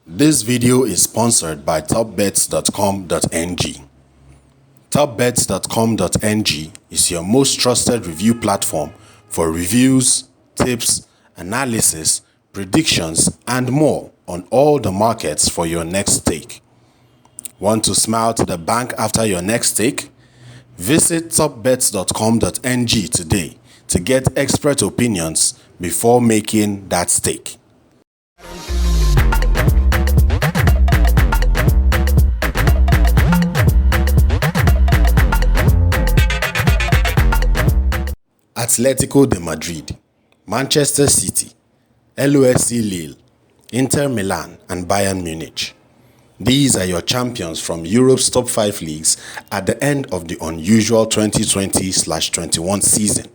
This video is sponsored by topbets.com.ng. Topbets.com.ng is your most trusted review platform for reviews, tips, analysis, predictions, and more on all the markets for your next stake. Want to smile to the bank after your next stake? Visit topbets.com.ng today to get expert opinions before making that stake. Atletico de Madrid, Manchester City, LOSC Lille, Inter Milan, and Bayern Munich. These are your champions from Europe's top 5 leagues at the end of the unusual 2020-21 season.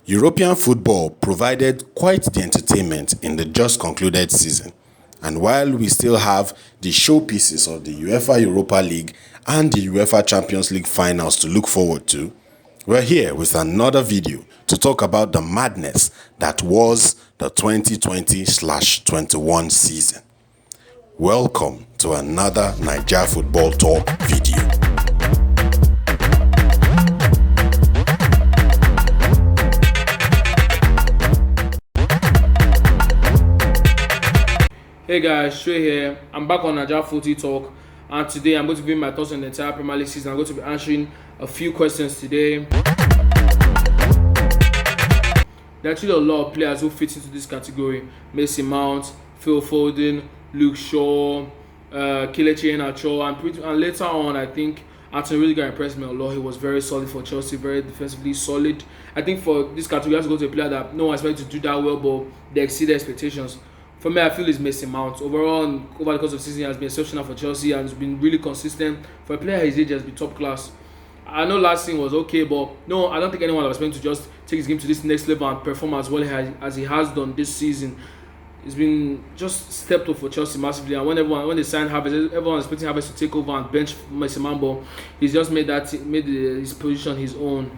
European football provided quite the entertainment in the just concluded season, and while we still have the showpieces of the UEFA Europa League and the UEFA Champions League finals to look forward to, we're here with another video to talk about the madness that was the 2020-21 season. Welcome to another Naija Football Talk video. Hey guys, Shui here. I'm back on Naija Footy Talk, and today I'm going to give my thoughts on the entire Premier League season. I'm going to be answering a few questions today. There are actually a lot of players who fit into this category: Mason Mount, Phil Foden, Luke Shaw, Kelechi Iheanacho, and later on, I think Anthony really got impressed me a lot. He was very solid for Chelsea, very defensively solid. I think for this category, you have to go to a player that no one expected to do that well, but they exceeded expectations. For me, I feel it's Mason Mount. Overall, over the course of the season, he has been exceptional for Chelsea and has been really consistent. For a player his age, has been top class. I know last season was okay, but no, I don't think anyone was meant to just take his game to this next level and perform as well as he has done this season. It's been just stepped up for Chelsea massively, and when they signed Havertz, everyone was expecting Havertz to take over and bench Mason Mount, but he's just made his position his own.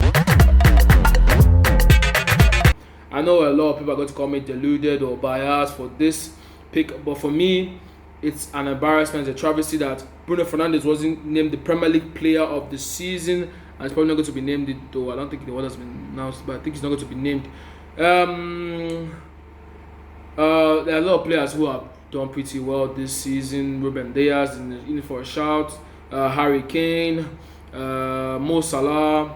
I know a lot of people are going to call me deluded or biased for this pick, but for me, it's an embarrassment, it's a travesty that Bruno Fernandes wasn't named the Premier League Player of the Season, and it's probably not going to be named, though I don't think the award has been announced, but I think it's not going to be named. There are a lot of players who have done pretty well this season. Ruben Dias in for a shout, Harry Kane, Mo Salah.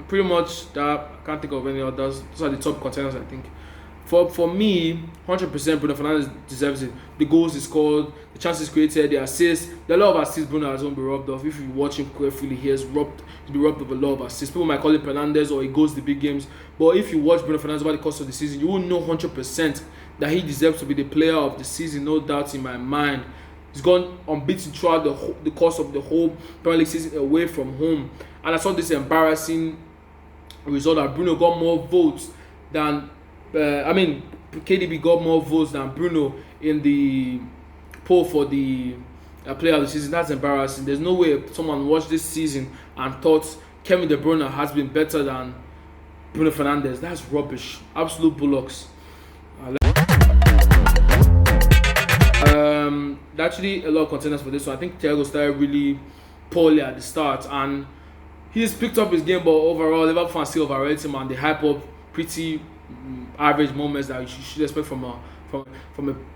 Pretty much that. I can't think of any others. Those are the top contenders, I think. For me, 100% Bruno Fernandes deserves it. The goals he scored, the chances created, the assists. There are a lot of assists Bruno has won't be robbed off. If you watch him carefully, he's been robbed of a lot of assists. People might call it Fernandes or he goes the big games. But if you watch Bruno Fernandes over the course of the season, you will know 100% that he deserves to be the player of the season, no doubt in my mind. He's gone unbeaten throughout the course of the whole Premier League season away from home. And I saw this embarrassing result that Bruno got more votes than KDB got more votes than Bruno in the poll for the player of the season. That's embarrassing. There's no way someone watched this season and thought Kevin De Bruyne has been better than Bruno Fernandes. That's rubbish. Absolute bullocks. Actually, a lot of contenders for this one. I think Thiago started really poorly at the start, and he's picked up his game, but overall, Liverpool fans still overrate him, and they hype up pretty average moments that you should expect from a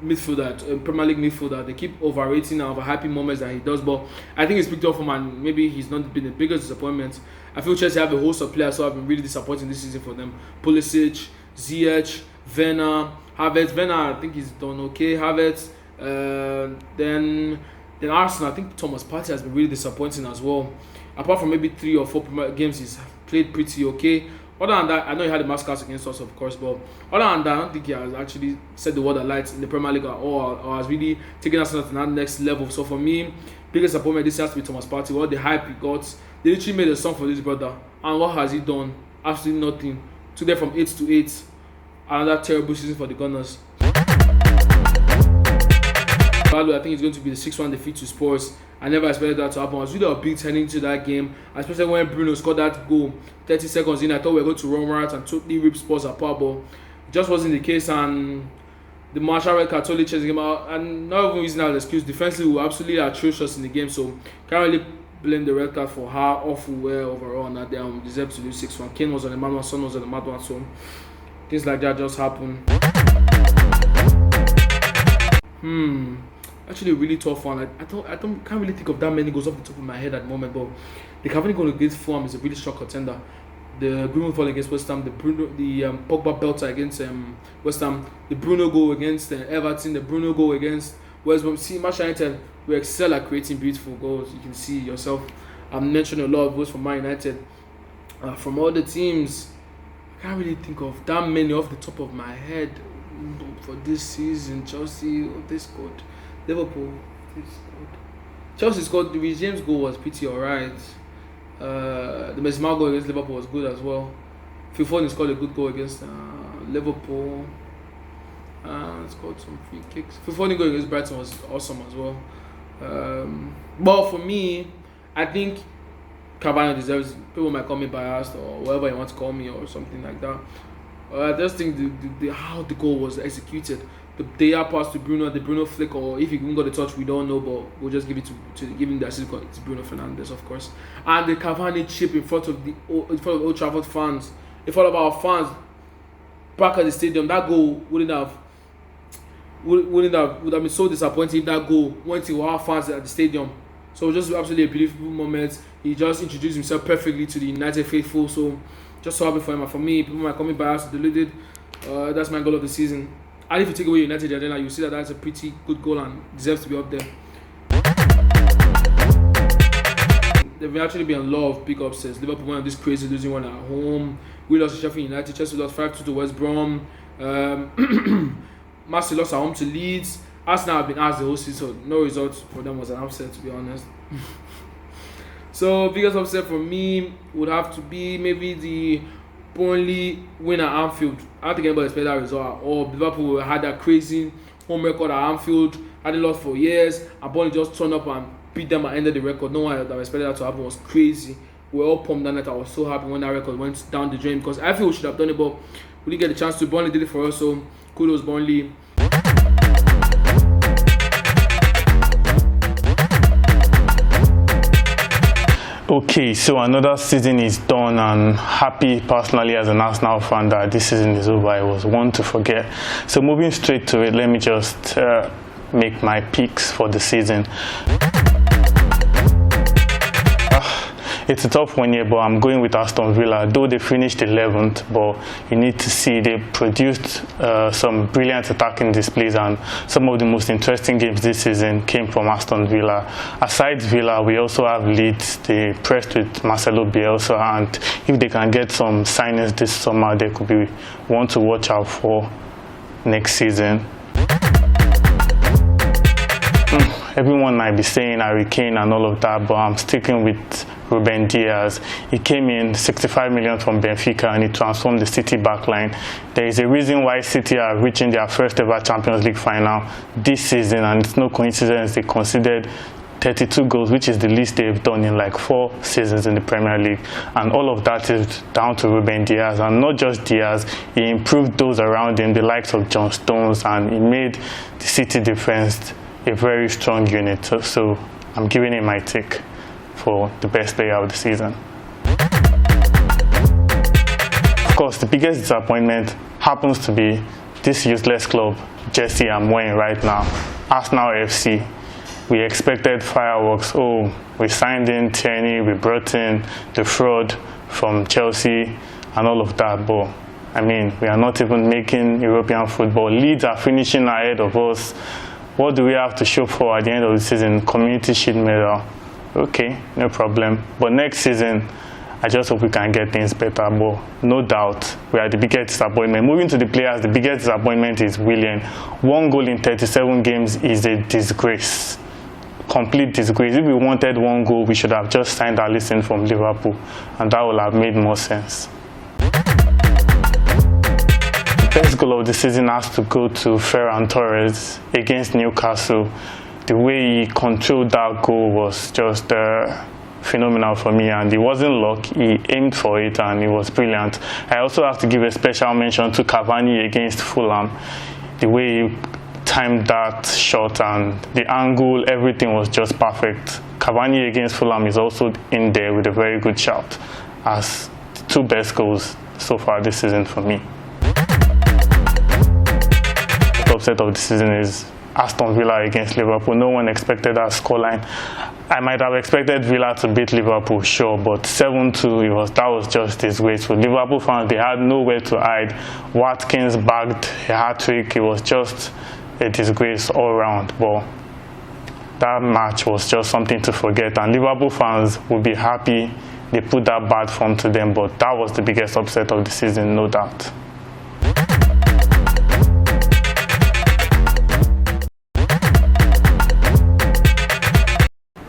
midfielder, a Premier League midfielder. They keep overrating and overhyping moments that he does, but I think he's picked up from, and maybe he's not been the biggest disappointment. I feel Chelsea have a host of players who have been really disappointing this season for them. Pulisic, Ziyech, Werner, Havertz. Werner, I think he's done okay. Havertz. Then Arsenal, I think Thomas Partey has been really disappointing as well. Apart from maybe 3 or 4 games, he's played pretty okay. Other than that, I know he had the mascots against us, of course, but other than that, I don't think he has actually set the world alight in the Premier League at all, or has really taken us to that next level. So for me, biggest disappointment this has to be Thomas Partey. What the hype he got, they literally made a song for this brother, and what has he done? Absolutely nothing. Took them from 8 to 8. Another terrible season for the Gunners. I think it's going to be the 6-1 defeat to Spurs. I never expected that to happen. I was really upbeat heading into that game, especially when Bruno scored that goal 30 seconds in. I thought we were going to run right and totally rip Spurs apart, but it just wasn't the case. And the Marshall red card totally chasing him out, and not even using that as an excuse. Defensively, we were absolutely atrocious in the game, so can't really blame the red card for how awful we were overall. And that they deserved to lose 6-1. Kane was on the mad one, Son was on the mad one, so things like that just happen. Actually, a really tough one. I can't really think of that many goals off the top of my head at the moment, but the Cavani goal against Fulham is a really strong contender. The Greenwood fall against West Ham, the Pogba belter against West Ham, the Bruno goal against Everton, the Bruno goal against West Brom. See, Manchester United, we excel at creating beautiful goals. You can see yourself. I've mentioned a lot of goals from Man United. From all the teams, I can't really think of that many off the top of my head for this season. Chelsea, they scored. Liverpool, they scored. Chelsea scored. The James goal was pretty alright. The Mesma goal against Liverpool was good as well. Phil Foden scored a good goal against Liverpool. Scored some free kicks. Phil Foden goal against Brighton was awesome as well. But for me, I think Cavani deserves. People might call me biased or whatever you want to call me or something like that. I just think how the goal was executed. The pass to Bruno, the Bruno flick, or if he even got the touch, we don't know, but we'll just give it to give him the assist to Bruno Fernandes, of course. And the Cavani chip in front of Old Trafford fans, in front of our fans, back at the stadium. That goal would have been so disappointing if that goal went to our fans at the stadium. So just absolutely a beautiful moment. He just introduced himself perfectly to the United faithful. So just so happy for him. And for me, people might call me biased, deluded. That's my goal of the season. And if you take away United agenda, you see that that's a pretty good goal and deserves to be up there. There will actually be a lot of big upsets. Liverpool went on this crazy losing one at home. We lost to Sheffield United. Chelsea lost 5-2 to West Brom. Man City lost at home to Leeds. Arsenal have been asked the whole season, so no result for them was an upset, to be honest. So biggest upset for me would have to be maybe the Burnley win at Anfield. I don't think anybody expected that result. Or Liverpool had that crazy home record at Anfield, hadn't lost for years, and Burnley just turned up and beat them and ended the record. No one that expected that to happen. It was crazy. We were all pumped that night. I was so happy when that record went down the drain because I feel we should have done it, but we didn't get the chance to. Burnley did it for us, so kudos Burnley. Okay, so another season is done, and happy personally as an Arsenal fan that this season is over. It was one to forget. So moving straight to it, let me just make my picks for the season. It's a tough one here, but I'm going with Aston Villa. Though they finished 11th, but you need to see they produced some brilliant attacking displays, and some of the most interesting games this season came from Aston Villa. Aside Villa, we also have Leeds. They pressed with Marcelo Bielsa, and if they can get some signings this summer, they could be one to watch out for next season. Everyone might be saying Harry Kane and all of that, but I'm sticking with Ruben Diaz. He came in 65 million from Benfica and he transformed the City backline. There is a reason why City are reaching their first ever Champions League final this season, and it's no coincidence they considered 32 goals, which is the least they've done in like 4 seasons in the Premier League. And all of that is down to Ruben Diaz. And not just Diaz, he improved those around him, the likes of John Stones, and he made the City defense a very strong unit. So I'm giving him my tick for the best player of the season. Of course, the biggest disappointment happens to be this useless club jersey I'm wearing right now, Arsenal FC. We expected fireworks. Oh, we signed in Tierney, we brought in the fraud from Chelsea and all of that, but I mean, we are not even making European football. Leeds are finishing ahead of us. What do we have to show for at the end of the season? Community Shield medal. Okay, no problem. But next season, I just hope we can get things better. But no doubt, we are the biggest disappointment. Moving to the players, the biggest disappointment is Willian. 1 goal in 37 games is a disgrace. Complete disgrace. If we wanted 1 goal, we should have just signed Alisson from Liverpool, and that would have made more sense. Best goal of the season has to go to Ferran Torres against Newcastle. The way he controlled that goal was just phenomenal for me, and it wasn't luck. He aimed for it and it was brilliant. I also have to give a special mention to Cavani against Fulham. the way he timed that shot and the angle, everything was just perfect. Cavani against Fulham is also in there with a very good shout as the two best goals so far this season for me. The upset of the season is Aston Villa against Liverpool. No one expected that scoreline. I might have expected Villa to beat Liverpool, sure, but 7-2, that was just disgraceful. Liverpool fans, they had nowhere to hide. Watkins bagged a hat-trick. It was just a disgrace all around. But that match was just something to forget, and Liverpool fans would be happy they put that bad form to them, but that was the biggest upset of the season, no doubt.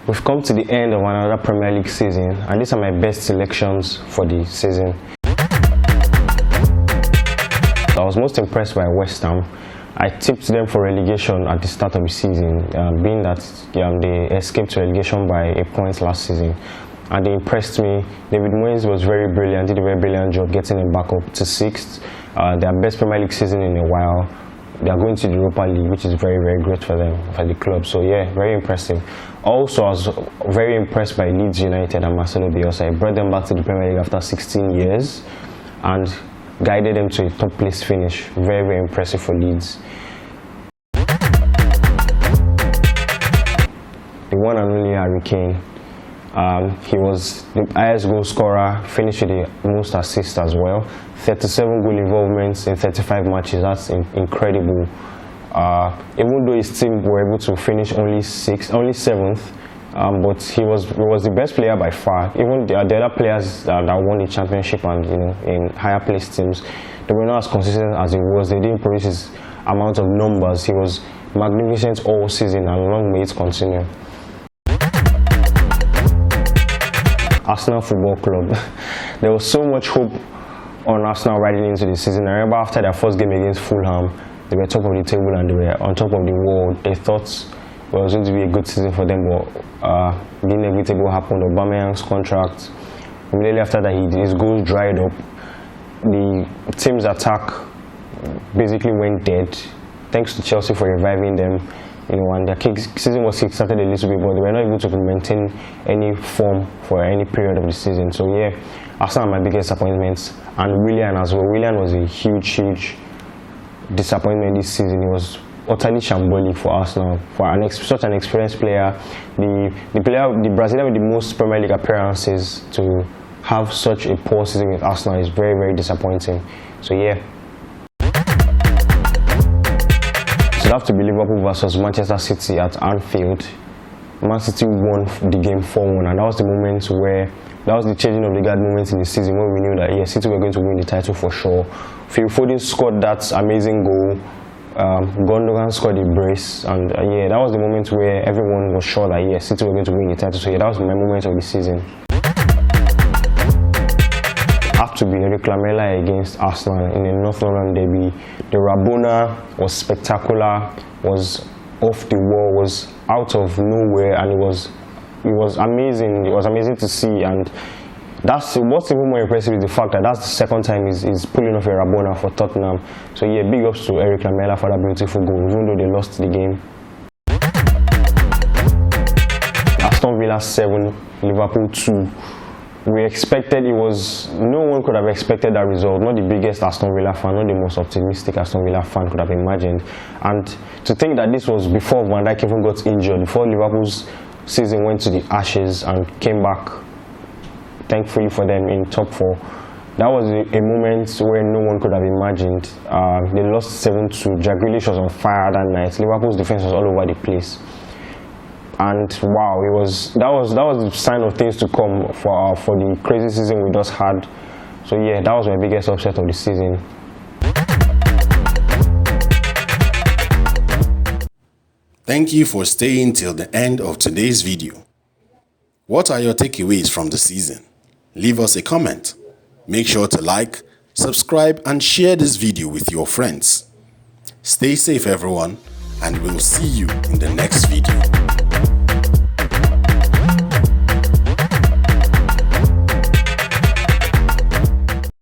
We've come to the end of another Premier League season, and these are my best selections for the season. I was most impressed by West Ham. I tipped them for relegation at the start of the season, being that they escaped relegation by a point last season. And they impressed me. David Moyes was very brilliant, did a very brilliant job getting them back up to 6th. Their best Premier League season in a while. They are going to the Europa League, which is very, very great for them, for the club. So yeah, very impressive. Also, I was very impressed by Leeds United and Marcelo Bielsa. He brought them back to the Premier League after 16 years and guided them to a top place finish. Very, very impressive for Leeds. The one and only Harry Kane. He was the highest goal scorer, finished with the most assists as well. 37 goal involvements in 35 matches, that's incredible. Even though his team were able to finish only 7th, but he was the best player by far. Even the other players that won the championship and in higher placed teams, they were not as consistent as he was. They didn't produce his amount of numbers. He was magnificent all season, and long may it continue. Arsenal Football Club. There was so much hope on Arsenal riding into the season. I remember after their first game against Fulham, they were top of the table and they were on top of the world. They thought it was going to be a good season for them, but the inevitable happened. Aubameyang's contract. Immediately after that, his goals dried up. The team's attack basically went dead. Thanks to Chelsea for reviving them. And their season was started a little bit, but they were not able to maintain any form for any period of the season. So yeah, Arsenal are my biggest disappointments, and Willian as well. Willian was a huge disappointment this season. He was utterly shambolic for Arsenal. For such an experienced player, the Brazilian with the most Premier League appearances, to have such a poor season with Arsenal is very, very disappointing. So yeah. It would have to be Liverpool versus Manchester City at Anfield. Man City won the game 4-1, and that was the moment where, that was the changing of the guard moment in the season when we knew that yes, City were going to win the title for sure. Phil Foden scored that amazing goal. Gundogan scored a brace, and yeah, that was the moment where everyone was sure that yes, City were going to win the title. So yeah, that was my moment of the season. Have to be Eric Lamela against Arsenal in a North London derby. The Rabona was spectacular, was off the wall, was out of nowhere, and it was amazing. It was amazing to see, and what's even more impressive is the fact that that's the second time he's pulling off a Rabona for Tottenham. So yeah, big ups to Eric Lamela for that beautiful goal, even though they lost the game. Aston Villa 7, Liverpool 2. No one could have expected that result. Not the biggest Aston Villa fan, not the most optimistic Aston Villa fan could have imagined. And to think that this was before Van Dijk even got injured, before Liverpool's season went to the ashes and came back, thankfully for them, in top 4. That was a moment where no one could have imagined. They lost 7-2. Jack Grealish was on fire that night. Liverpool's defense was all over the place. And wow, that was the sign of things to come for the crazy season we just had. So yeah, that was my biggest upset of the season. Thank you for staying till the end of today's video. What are your takeaways from the season? Leave us a comment. Make sure to like, subscribe, and share this video with your friends. Stay safe, everyone, and we'll see you in the next video.